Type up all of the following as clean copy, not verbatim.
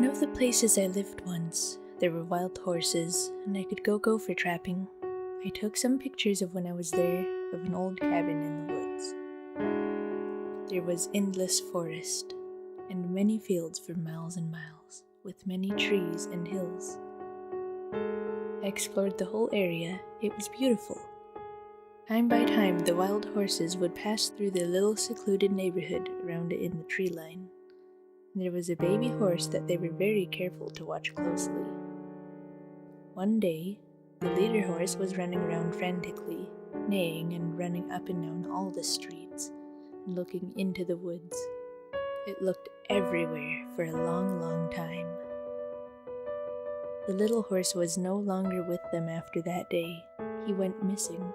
one of the places I lived once, there were wild horses, and I could go gopher trapping. I took some pictures of when I was there, of an old cabin in the woods. There was endless forest, and many fields for miles and miles, with many trees and hills. I explored the whole area. It was beautiful. Time by time, the wild horses would pass through the little secluded neighborhood around it in the tree line. There was a baby horse that they were very careful to watch closely. One day, the leader horse was running around frantically, neighing and running up and down all the streets, and looking into the woods. It looked everywhere for a long, long time. The little horse was no longer with them after that day. He went missing.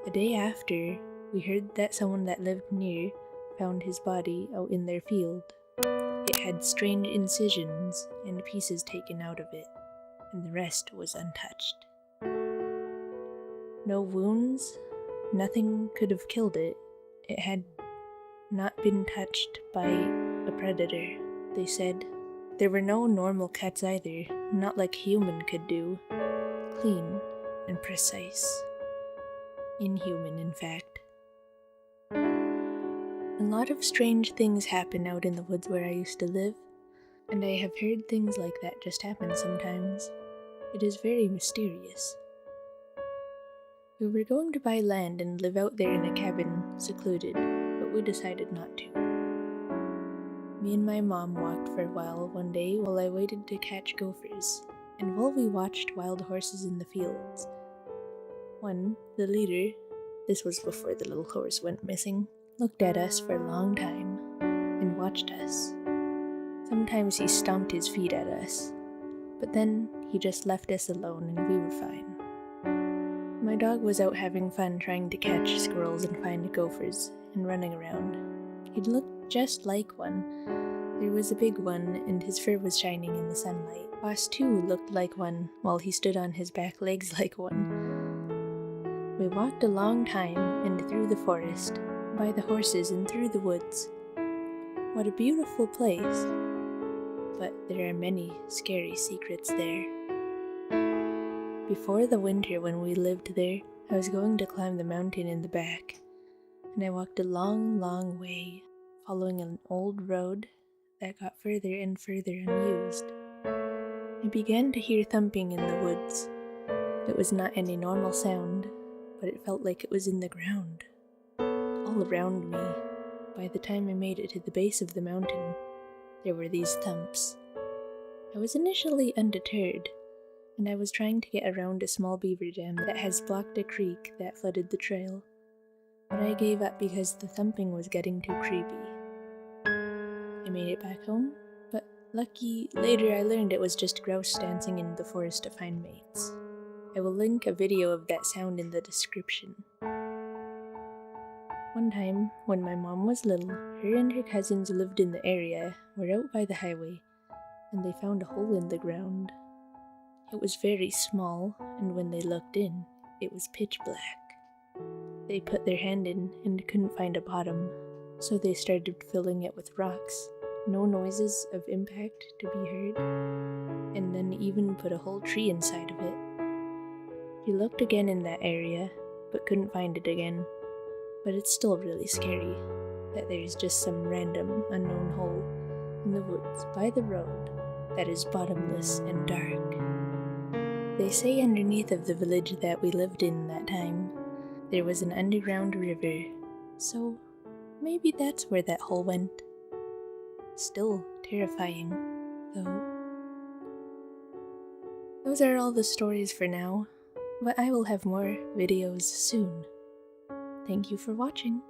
A day after, we heard that someone that lived near found his body out in their field. It had strange incisions and pieces taken out of it, and the rest was untouched. No wounds, nothing could have killed it. It had not been touched by a predator, they said. There were no normal cuts either, not like human could do. Clean and precise. Inhuman, in fact. A lot of strange things happen out in the woods where I used to live, and I have heard things like that just happen sometimes. It is very mysterious. We were going to buy land and live out there in a cabin, secluded, but we decided not to. Me and my mom walked for a while one day while I waited to catch gophers, and while we watched wild horses in the fields. One, the leader, this was before the little horse went missing, looked at us for a long time and watched us. Sometimes he stomped his feet at us, but then he just left us alone and we were fine. My dog was out having fun trying to catch squirrels and find gophers and running around. He looked just like one. There was a big one and his fur was shining in the sunlight. Boss too looked like one while he stood on his back legs like one. We walked a long time and through the forest, by the horses and through the woods. What a beautiful place. But there are many scary secrets there. Before the winter when we lived there, I was going to climb the mountain in the back, and I walked a long, long way, following an old road that got further and further unused. I began to hear thumping in the woods. It was not any normal sound, but it felt like it was in the ground. All around me. By the time I made it to the base of the mountain, there were these thumps. I was initially undeterred, and I was trying to get around a small beaver dam that has blocked a creek that flooded the trail, but I gave up because the thumping was getting too creepy. I made it back home, but later I learned it was just grouse dancing in the forest to find mates. I will link a video of that sound in the description. One time, when my mom was little, her and her cousins lived in the area, were out by the highway, and they found a hole in the ground. It was very small, and when they looked in, it was pitch black. They put their hand in and couldn't find a bottom, so they started filling it with rocks. No noises of impact to be heard, and then even put a whole tree inside of it. He looked again in that area, but couldn't find it again. But it's still really scary that there's just some random, unknown hole in the woods by the road that is bottomless and dark. They say underneath of the village that we lived in that time, there was an underground river, so maybe that's where that hole went. Still terrifying, though. Those are all the stories for now, but I will have more videos soon. Thank you for watching.